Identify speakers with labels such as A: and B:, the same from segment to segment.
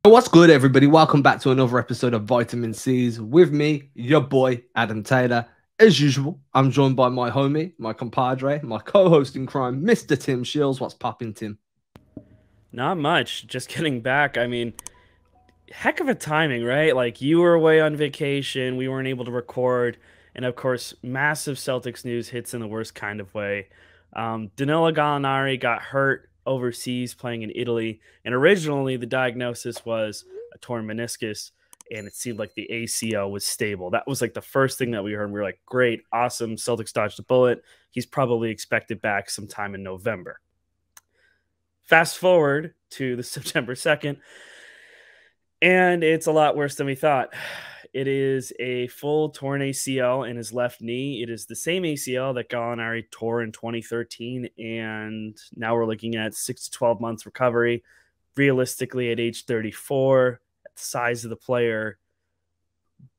A: What's good, everybody? Welcome back to another episode of Vitamin C's with me, your boy, Adam Taylor. As usual, I'm joined by my homie, my compadre, my co-host in crime, Mr. Tim Shields. What's popping, Tim?
B: Not much. Just getting back. I mean, heck of a timing, right? Like you were away on vacation, we weren't able to record, and of course, massive Celtics news hits in the worst kind of way. Danilo Gallinari got hurt overseas playing in Italy, and originally the diagnosis was a torn meniscus, and it seemed like the ACL was stable. That was like the first thing that we heard. We were like, "Great, awesome! Celtics dodged a bullet. He's probably expected back sometime in November." Fast forward to the September 2nd, and it's a lot worse than we thought. It is a full torn ACL in his left knee. It is the same ACL that Gallinari tore in 2013, and now we're looking at 6 to 12 months recovery. Realistically, at age 34, at the size of the player,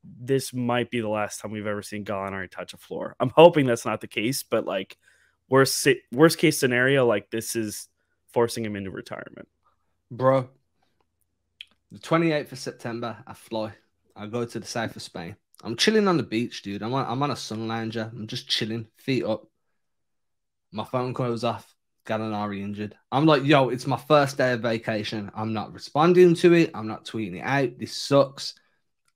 B: this might be the last time we've ever seen Gallinari touch a floor. I'm hoping that's not the case, but like worst case scenario, like this is forcing him into retirement.
A: Bro, the 28th of September, I fly. I go to the south of Spain. I'm chilling on the beach, dude. I'm on a sun lounger. I'm just chilling, feet up. My phone goes off. Gallinari injured. I'm like, yo, it's my first day of vacation. I'm not responding to it. I'm not tweeting it out. This sucks.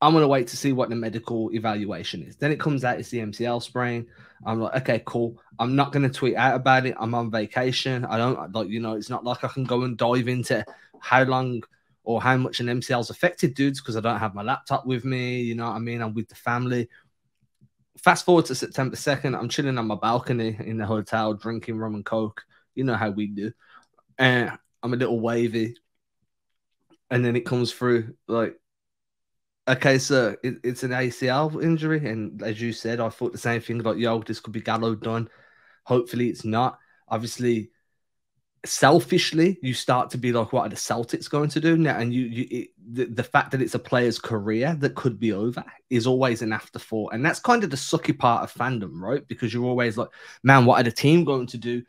A: I'm going to wait to see what the medical evaluation is. Then it comes out it's the MCL sprain. I'm like, okay, cool. I'm not going to tweet out about it. I'm on vacation. I don't like, it's not like I can go and dive into how long or how much an MCL's affected dudes because I don't have my laptop with me. You know what I mean? I'm with the family. Fast forward to September 2nd. I'm chilling on my balcony in the hotel, drinking rum and coke. You know how we do. And I'm a little wavy. And then it comes through like, okay, so it's an ACL injury, and as you said, I thought the same thing. Like, yo, this could be Gallo done. Hopefully, it's not. Obviously, selfishly, you start to be like, what are the Celtics going to do now? And the fact that it's a player's career that could be over is always an afterthought, and that's kind of the sucky part of fandom, right? Because you're always like, man, what are the team going to do?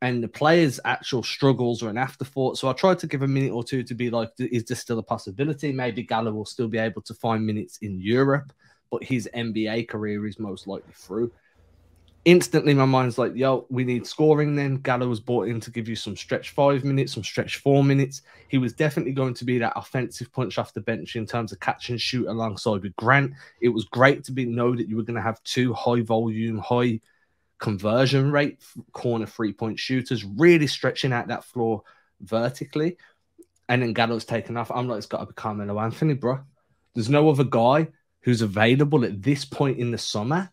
A: And the players' actual struggles are an afterthought. So I tried to give a minute or two to be like, is there still a possibility? Maybe Gallo will still be able to find minutes in Europe, but his NBA career is most likely through. Instantly, my mind's like, yo, we need scoring then. Gallo was brought in to give you some stretch 5 minutes, some stretch 4 minutes. He was definitely going to be that offensive punch off the bench in terms of catch and shoot alongside with Grant. It was great to know that you were going to have two high volume, high conversion rate corner 3-point shooters, really stretching out that floor vertically. And then Gallo's taken off. I'm like, it's got to be Carmelo Anthony, bro. There's no other guy who's available at this point in the summer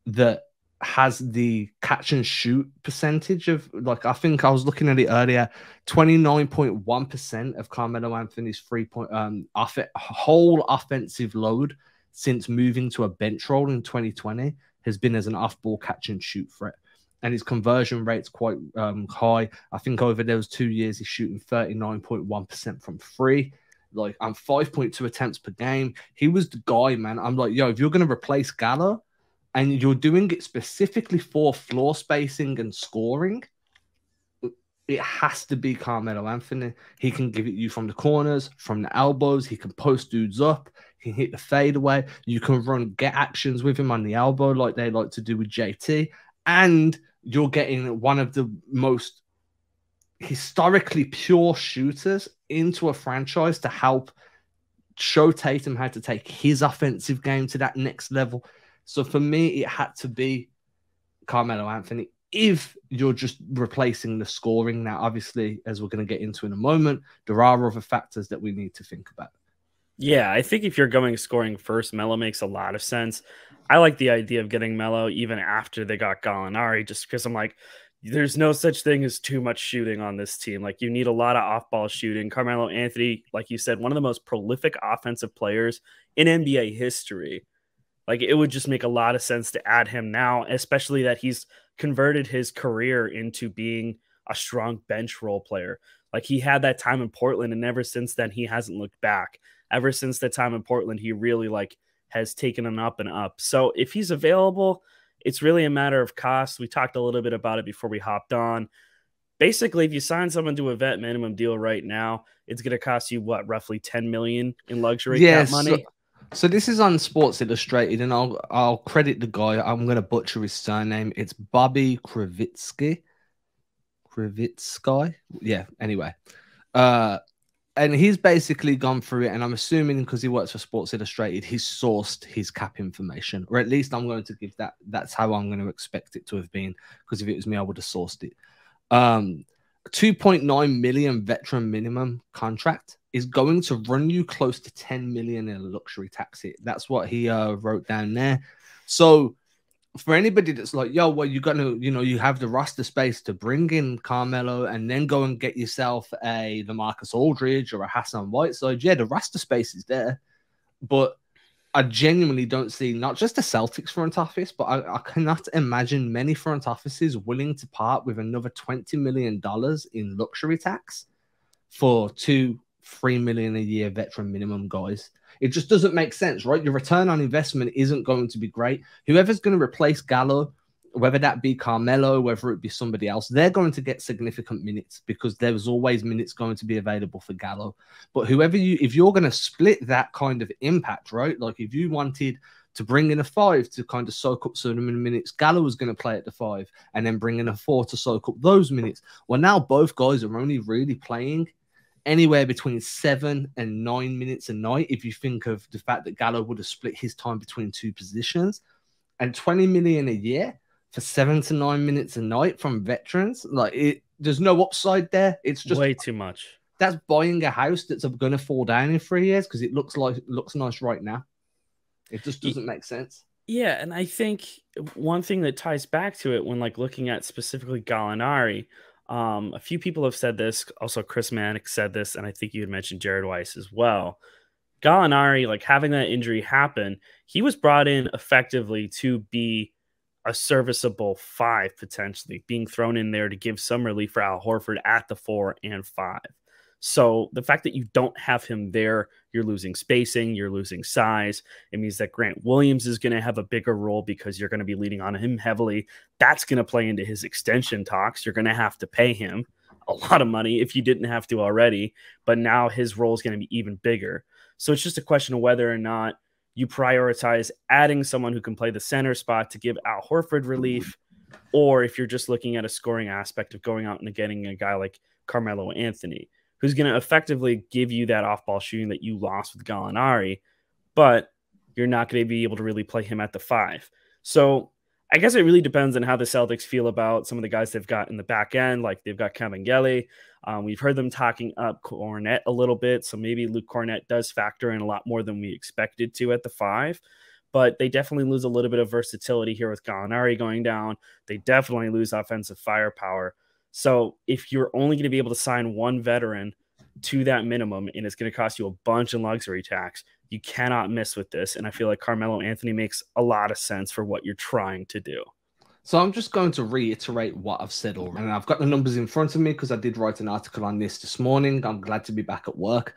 A: that has the catch and shoot percentage of, like, I think I was looking at it earlier, 29.1% of Carmelo Anthony's 3-point whole offensive load since moving to a bench role in 2020 has been as an off-ball catch and shoot threat. And his conversion rate's quite high. I think over those 2 years, he's shooting 39.1% from three. Like, I'm 5.2 attempts per game. He was the guy, man. I'm like, yo, if you're going to replace Gallo and you're doing it specifically for floor spacing and scoring, it has to be Carmelo Anthony. He can give it you from the corners, from the elbows. He can post dudes up. He can hit the fadeaway. You can run get actions with him on the elbow like they like to do with JT. And you're getting one of the most historically pure shooters into a franchise to help show Tatum how to take his offensive game to that next level. So for me, it had to be Carmelo Anthony. If you're just replacing the scoring now, obviously, as we're going to get into in a moment, there are other factors that we need to think about.
B: Yeah, I think if you're going scoring first, Melo makes a lot of sense. I like the idea of getting Melo even after they got Gallinari, just because I'm like, there's no such thing as too much shooting on this team. Like, you need a lot of off-ball shooting. Carmelo Anthony, like you said, one of the most prolific offensive players in NBA history. Like, it would just make a lot of sense to add him now, especially that he's converted his career into being a strong bench role player. Like, he had that time in Portland, and ever since then, he hasn't looked back. Ever since that time in Portland, he really has taken an up and up. So if he's available, it's really a matter of cost. We talked a little bit about it before we hopped on. Basically, if you sign someone to a vet minimum deal right now, it's going to cost you what, roughly 10 million in luxury cap
A: Yes.
B: money.
A: So this is on Sports Illustrated, and I'll credit the guy. I'm gonna butcher his surname. It's Bobby Krivitsky. Krivitsky. Yeah. Anyway, uh, and he's basically gone through it, and I'm assuming because he works for Sports Illustrated, he's sourced his cap information, or at least I'm going to give that. That's how I'm going to expect it to have been. Because if it was me, I would have sourced it. 2.9 million veteran minimum contract is going to run you close to 10 million in a luxury tax hit. That's what he wrote down there. So for anybody that's like, yo, well, you're gonna, you have the roster space to bring in Carmelo and then go and get yourself a LaMarcus Aldridge or a Hassan Whiteside. Yeah, the roster space is there, but I genuinely don't see not just the Celtics front office, but I cannot imagine many front offices willing to part with another $20 million in luxury tax for 2-3 million a year veteran minimum guys. It just doesn't make sense, right? Your return on investment isn't going to be great. Whoever's going to replace Gallo, whether that be Carmelo, whether it be somebody else, they're going to get significant minutes because there's always minutes going to be available for Gallo. But if you're going to split that kind of impact, right? Like if you wanted to bring in a 5 to kind of soak up some minutes, Gallo was going to play at the 5 and then bring in a 4 to soak up those minutes. Well, now both guys are only really playing anywhere between 7 and 9 minutes a night. If you think of the fact that Gallo would have split his time between two positions, and 20 million a year for 7 to 9 minutes a night from veterans, there's no upside there. It's just
B: way too much.
A: That's buying a house that's going to fall down in 3 years because it looks nice right now. It just doesn't make sense.
B: Yeah, and I think one thing that ties back to it when looking at specifically Gallinari, a few people have said this. Also, Chris Mannix said this, and I think you had mentioned Jared Weiss as well. Gallinari, having that injury happen, he was brought in effectively to be a serviceable 5, potentially being thrown in there to give some relief for Al Horford at the 4 and 5. So the fact that you don't have him there, you're losing spacing, you're losing size. It means that Grant Williams is going to have a bigger role because you're going to be leaning on him heavily. That's going to play into his extension talks. You're going to have to pay him a lot of money if you didn't have to already, but now his role is going to be even bigger. So it's just a question of whether or not you prioritize adding someone who can play the center spot to give Al Horford relief, or if you're just looking at a scoring aspect of going out and getting a guy like Carmelo Anthony, who's going to effectively give you that off-ball shooting that you lost with Gallinari, but you're not going to be able to really play him at the 5. So I guess it really depends on how the Celtics feel about some of the guys they've got in the back end. Like they've got Kabengele. We've heard them talking up Kornet a little bit, so maybe Luke Kornet does factor in a lot more than we expected to at the 5. But they definitely lose a little bit of versatility here with Gallinari going down. They definitely lose offensive firepower. So if you're only going to be able to sign one veteran to that minimum and it's going to cost you a bunch in luxury tax, you cannot miss with this. And I feel like Carmelo Anthony makes a lot of sense for what you're trying to do.
A: So I'm just going to reiterate what I've said already. And I've got the numbers in front of me because I did write an article on this morning. I'm glad to be back at work.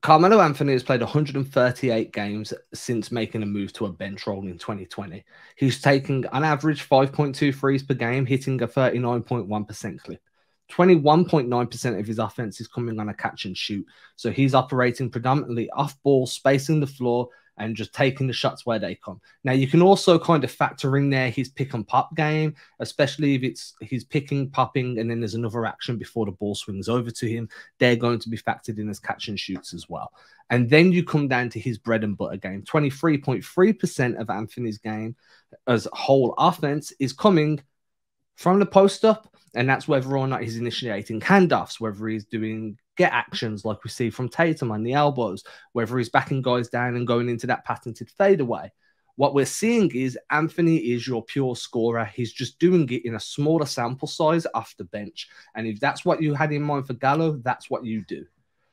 A: Carmelo Anthony has played 138 games since making a move to a bench role in 2020. He's taking, on average, 5.2 threes per game, hitting a 39.1% clip. 21.9% of his offense is coming on a catch and shoot. So he's operating predominantly off ball, spacing the floor, and just taking the shots where they come. Now, you can also kind of factor in there his pick and pop game, especially if he's picking, popping, and then there's another action before the ball swings over to him. They're going to be factored in as catch and shoots as well. And then you come down to his bread and butter game. 23.3% of Anthony's game as whole offense is coming from the post up. And that's whether or not he's initiating handoffs, whether he's doing get actions like we see from Tatum on the elbows, whether he's backing guys down and going into that patented fadeaway. What we're seeing is Anthony is your pure scorer. He's just doing it in a smaller sample size off the bench. And if that's what you had in mind for Gallo, that's what you do.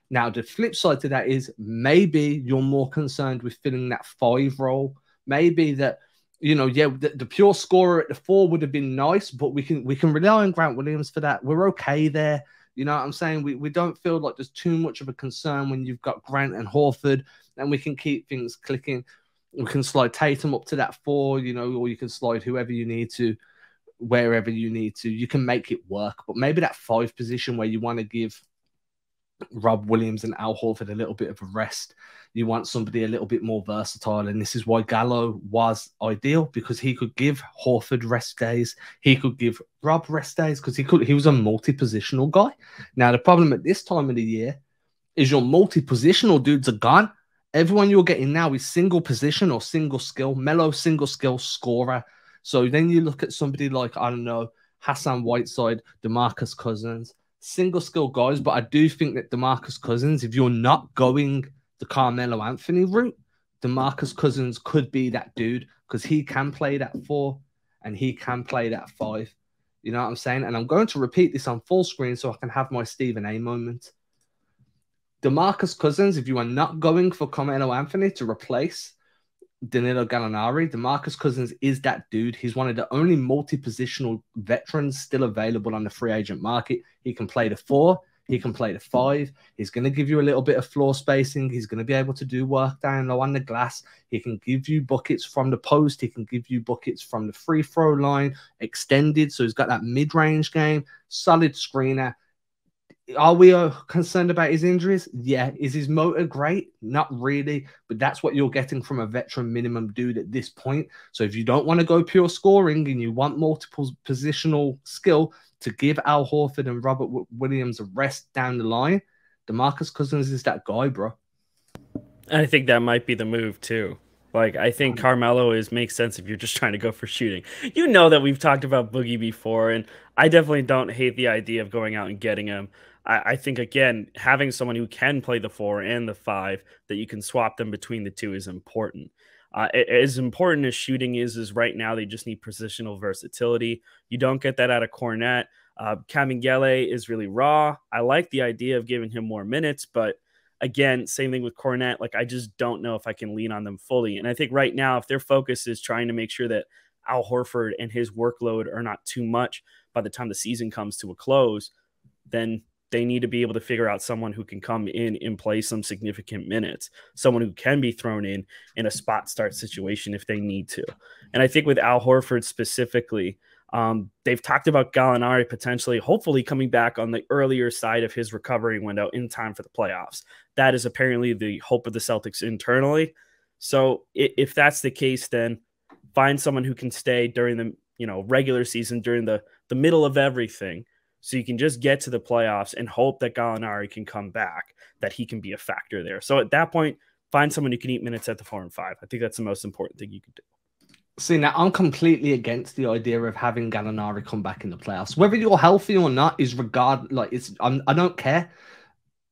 A: Now, the flip side to that is maybe you're more concerned with filling that 5 role. Maybe that, the pure scorer at the 4 would have been nice, but we can rely on Grant Williams for that. We're okay there. You know what I'm saying? We don't feel like there's too much of a concern when you've got Grant and Horford, and we can keep things clicking. We can slide Tatum up to that 4, or you can slide whoever you need to wherever you need to. You can make it work. But maybe that 5 position where you want to give Rob Williams and Al Horford a little bit of a rest. You want somebody a little bit more versatile, and this is why Gallo was ideal, because he could give Horford rest days, he could give Rob rest days, because he was a multi-positional guy. Now the problem at this time of the year is your multi-positional dudes are gone. Everyone you're getting now is single position or single skill. Melo, single skill scorer. So then you look at somebody like, I don't know, Hassan Whiteside, DeMarcus Cousins, single skill guys. But I do think that DeMarcus Cousins, if you're not going the Carmelo Anthony route, DeMarcus Cousins could be that dude, because he can play that 4 and he can play that 5. You know what I'm saying? And I'm going to repeat this on full screen so I can have my Stephen A moment. DeMarcus Cousins, if you are not going for Carmelo Anthony to replace Danilo Gallinari, DeMarcus Cousins is that dude. He's one of the only multi-positional veterans still available on the free agent market. He can play the 4. He can play the 5. He's going to give you a little bit of floor spacing. He's going to be able to do work down low on the glass. He can give you buckets from the post. He can give you buckets from the free throw line, extended. So he's got that mid-range game, solid screener. Are we concerned about his injuries? Yeah. Is his motor great? Not really, but that's what you're getting from a veteran minimum dude at this point. So if you don't want to go pure scoring and you want multiple positional skill to give Al Horford and Robert Williams a rest down the line, DeMarcus Cousins is that guy, bro.
B: I think that might be the move too. Like, I think Carmelo makes sense if you're just trying to go for shooting. You know that we've talked about Boogie before, and I definitely don't hate the idea of going out and getting him. I think, again, having someone who can play the 4 and the 5, that you can swap them between the 2 is important. As important as shooting is right now, they just need positional versatility. You don't get that out of Cornette. Kamingele is really raw. I like the idea of giving him more minutes, but again, same thing with Cornette. Like, I just don't know if I can lean on them fully. And I think right now, if their focus is trying to make sure that Al Horford and his workload are not too much by the time the season comes to a close, then they need to be able to figure out someone who can come in and play some significant minutes, someone who can be thrown in a spot start situation if they need to. And I think with Al Horford specifically, they've talked about Gallinari potentially, hopefully coming back on the earlier side of his recovery window in time for the playoffs. That is apparently the hope of the Celtics internally. So if that's the case, then find someone who can stay during the regular season, during the middle of everything, so you can just get to the playoffs and hope that Gallinari can come back, that he can be a factor there. So at that point, find someone who can eat minutes at the 4 and 5. I think that's the most important thing you can do.
A: See, now I'm completely against the idea of having Gallinari come back in the playoffs. Whether you're healthy or not is I don't care.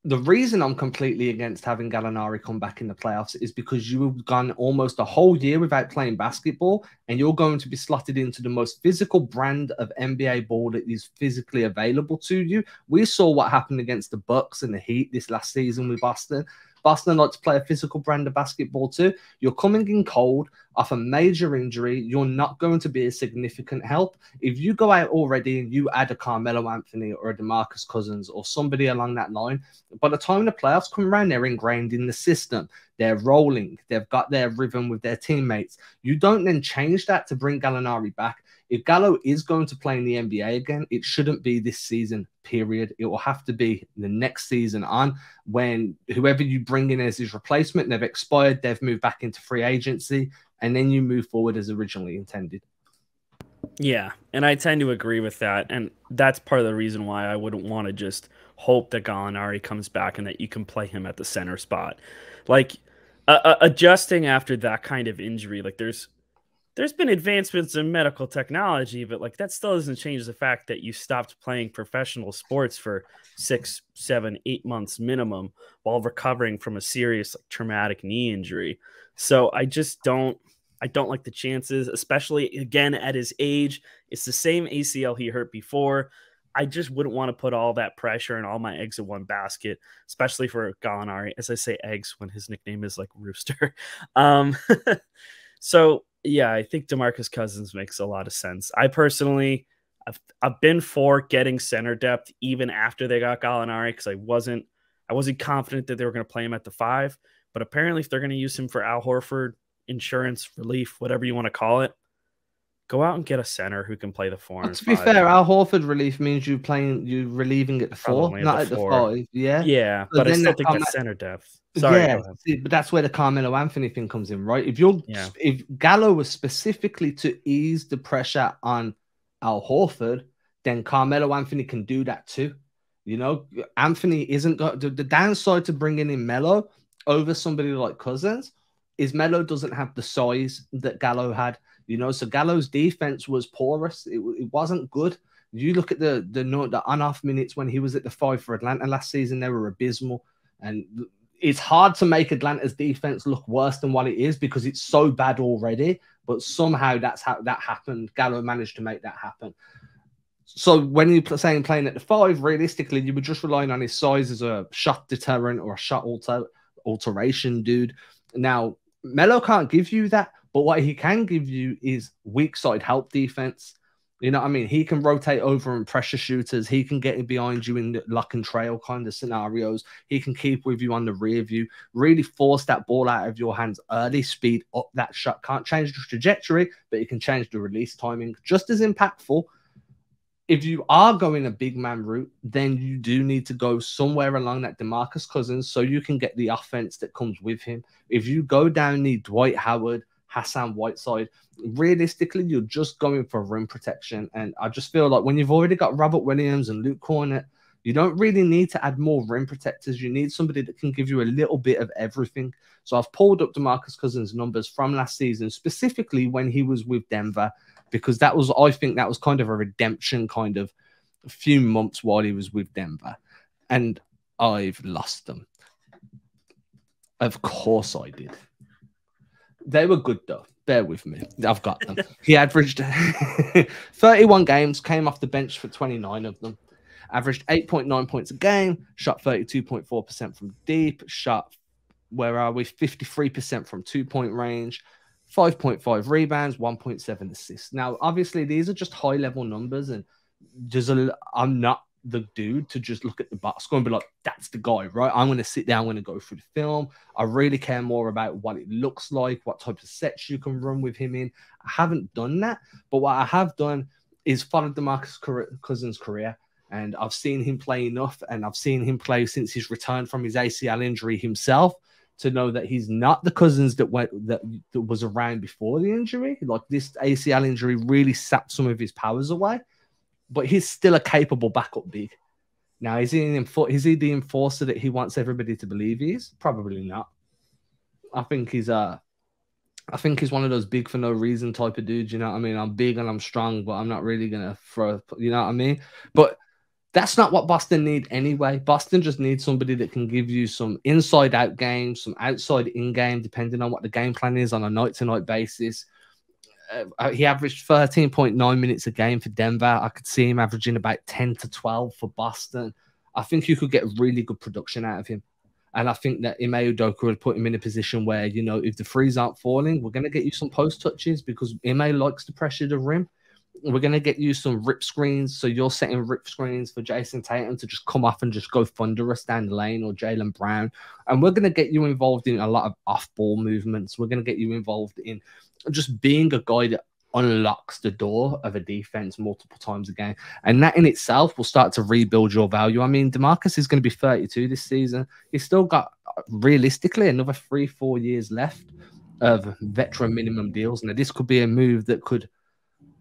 A: The reason I'm completely against having Gallinari come back in the playoffs is because you've gone almost a whole year without playing basketball, and you're going to be slotted into the most physical brand of NBA ball that is physically available to you. We saw what happened against the Bucks and the Heat this last season with Boston. Boston like to play a physical brand of basketball too. You're coming in cold off a major injury. You're not going to be a significant help. If you go out already and you add a Carmelo Anthony or a DeMarcus Cousins or somebody along that line, by the time the playoffs come around, they're ingrained in the system. They're rolling. They've got their rhythm with their teammates. You don't then change that to bring Gallinari back. If Gallo is going to play in the NBA again, it shouldn't be this season, period. It will have to be the next season on, when whoever you bring in as his replacement, they've expired, they've moved back into free agency, and then you move forward as originally intended.
B: Yeah, and I tend to agree with that. And that's part of the reason why I wouldn't want to just hope that Gallinari comes back and that you can play him at the center spot. Like, adjusting after that kind of injury, like there's been advancements in medical technology, but like that still doesn't change the fact that you stopped playing professional sports for 6, 7, 8 months minimum while recovering from a serious traumatic knee injury. So I don't like the chances, especially again at his age. It's the same ACL he hurt before. I just wouldn't want to put all that pressure and all my eggs in one basket, especially for Gallinari, as I say eggs when his nickname is like Rooster. So yeah, I think DeMarcus Cousins makes a lot of sense. I personally, I've been for getting center depth even after they got Gallinari, because I wasn't confident that they were going to play him at the 5. But apparently, if they're going to use him for Al Horford insurance relief, whatever you want to call it, go out and get a center who can play the 4 and
A: To be
B: 5.
A: fair, our Horford relief means you relieving at the 4,
B: Probably at
A: not
B: the
A: at the
B: 4.
A: 5. Yeah.
B: Yeah,
A: So
B: but I
A: then
B: still
A: that
B: think that's center depth. Sorry,
A: yeah,
B: go ahead.
A: see, but that's where the Carmelo Anthony thing comes in, right?
B: Yeah.
A: If Gallo was specifically to ease the pressure on Al Horford, then Carmelo Anthony can do that too. You know, Anthony isn't got the downside to bringing in Melo over somebody like Cousins is Melo doesn't have the size that Gallo had. You know, so Gallo's defense was porous. It wasn't good. You look at the on-off minutes when he was at the 5 for Atlanta last season; they were abysmal. And it's hard to make Atlanta's defense look worse than what it is because it's so bad already. But somehow that's how that happened. Gallo managed to make that happen. So when you're saying playing at the 5, realistically, you were just relying on his size as a shot deterrent or a shot alteration dude. Now, Melo can't give you that, but what he can give you is weak side help defense. You know what I mean? He can rotate over and pressure shooters. He can get behind you in the lock and trail kind of scenarios. He can keep with you on the rear view, really force that ball out of your hands early, speed up that shot. Can't change the trajectory, but he can change the release timing. Just as impactful. If you are going a big man route, then you do need to go somewhere along that DeMarcus Cousins so you can get the offense that comes with him. If you go down the Dwight Howard, Hassan Whiteside, realistically, you're just going for rim protection. And I just feel like when you've already got Robert Williams and Luke Cornett, you don't really need to add more rim protectors. You need somebody that can give you a little bit of everything. So I've pulled up DeMarcus Cousins' numbers from last season, specifically when he was with Denver, because I think that was kind of a redemption kind of a few months while he was with Denver. And I've lost them. Of course I did. They were good, though. Bear with me. I've got them. He averaged 31 games, came off the bench for 29 of them, averaged 8.9 points a game, shot 32.4% from deep, shot, 53% from 2-point range, 5.5 rebounds, 1.7 assists. Now, obviously, these are just high-level numbers, and I'm not the dude to just look at the box score and be like, that's the guy, right? I'm going to sit down, I'm going to go through the film. I really care more about what it looks like, what type of sets you can run with him in. I haven't done that, but what I have done is followed DeMarcus Cousins' career, and I've seen him play enough, and I've seen him play since his return from his ACL injury himself, to know that he's not the Cousins that was around before the injury. Like, this ACL injury really sapped some of his powers away, but he's still a capable backup big. Now, is he the enforcer that he wants everybody to believe he is? Probably not. I think he's one of those big for no reason type of dudes. You know what I mean? I'm big and I'm strong, but I'm not really gonna throw. You know what I mean? But that's not what Boston need anyway. Boston just needs somebody that can give you some inside-out games, some outside-in game, depending on what the game plan is on a night-to-night basis. He averaged 13.9 minutes a game for Denver. I could see him averaging about 10 to 12 for Boston. I think you could get really good production out of him. And I think that Ime Udoka would put him in a position where, you know, if the threes aren't falling, we're going to get you some post touches because Ime likes to pressure the rim. We're going to get you some rip screens. So you're setting rip screens for Jason Tatum to just come off and just go thunderous down the lane, or Jaylen Brown. And we're going to get you involved in a lot of off-ball movements. We're going to get you involved in just being a guy that unlocks the door of a defense multiple times a game. And that in itself will start to rebuild your value. I mean, DeMarcus is going to be 32 this season. He's still got, realistically, another 3-4 years left of veteran minimum deals. Now, this could be a move that could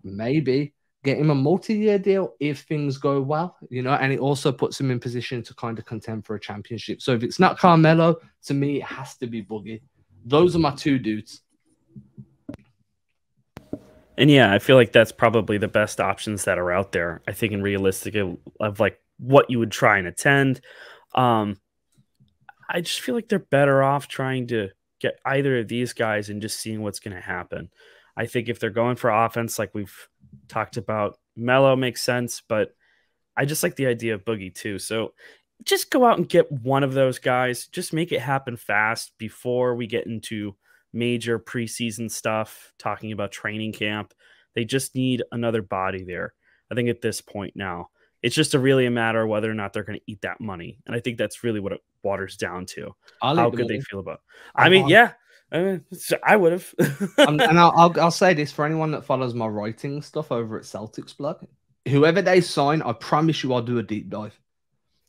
A: maybe get him a multi-year deal if things go well, you know, and it also puts him in position to kind of contend for a championship. So if it's not Carmelo, to me, it has to be Boogie. Those are my two dudes.
B: And yeah, I feel like that's probably the best options that are out there. I think in realistic of like what you would try and attend. I just feel like they're better off trying to get either of these guys and just seeing what's going to happen. I think if they're going for offense, like we've talked about, Melo makes sense, but I just like the idea of Boogie too. So just go out and get one of those guys. Just make it happen fast before we get into major preseason stuff, talking about training camp. They just need another body there. I think at this point now, it's just really a matter of whether or not they're going to eat that money. And I think that's really what it waters down to. How could they feel about it? I mean, yeah, I would have.
A: And I'll say this for anyone that follows my writing stuff over at Celtics blog. Whoever they sign, I promise you I'll do a deep dive.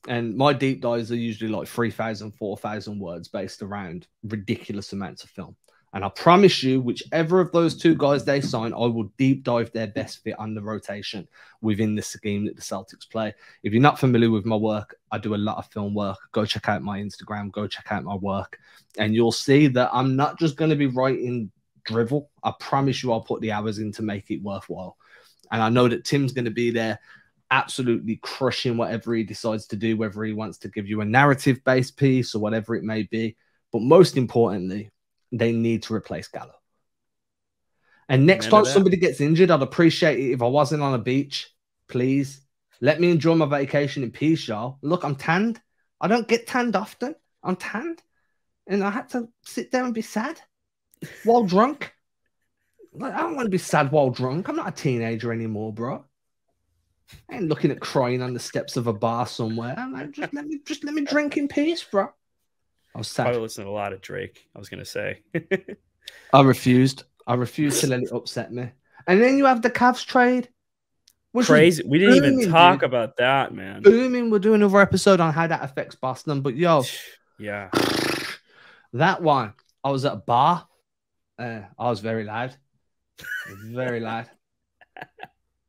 A: And my deep dives are usually like 3,000, 4,000 words based around ridiculous amounts of film. And I promise you, whichever of those two guys they sign, I will deep dive their best fit on the rotation within the scheme that the Celtics play. If you're not familiar with my work, I do a lot of film work. Go check out my Instagram. Go check out my work. And you'll see that I'm not just going to be writing drivel. I promise you I'll put the hours in to make it worthwhile. And I know that Tim's going to be there absolutely crushing whatever he decides to do, whether he wants to give you a narrative-based piece or whatever it may be. But most importantly, they need to replace Gallo. And next time somebody gets injured, I'd appreciate it if I wasn't on a beach. Please let me enjoy my vacation in peace, y'all. Look, I'm tanned. I don't get tanned often. I'm tanned. And I had to sit there and be sad while drunk. Like, I don't want to be sad while drunk. I'm not a teenager anymore, bro. I ain't looking at crying on the steps of a bar somewhere. I'm like, just let me drink in peace, bro. I was sad.
B: Probably listening to a lot of Drake, I was gonna say.
A: I refused to let it upset me. And then you have the Cavs trade.
B: Crazy. We didn't even talk about that, man.
A: Booming. We'll do another episode on how that affects Boston. But yo,
B: yeah,
A: that one. I was at a bar. I was very loud. Very loud.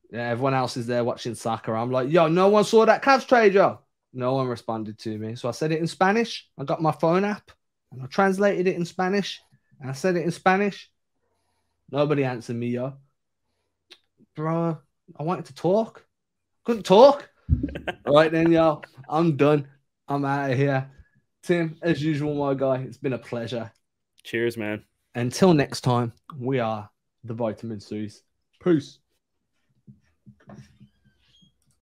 A: Yeah, everyone else is there watching soccer. I'm like, yo, no one saw that Cavs trade, yo. No one responded to me. So I said it in Spanish. I got my phone app and I translated it in Spanish. And I said it in Spanish. Nobody answered me, yo. Bro, I wanted to talk. Couldn't talk. All right then, yo. I'm done. I'm out of here. Tim, as usual, my guy, it's been a pleasure.
B: Cheers, man.
A: Until next time, we are the Vitamin C's. Peace.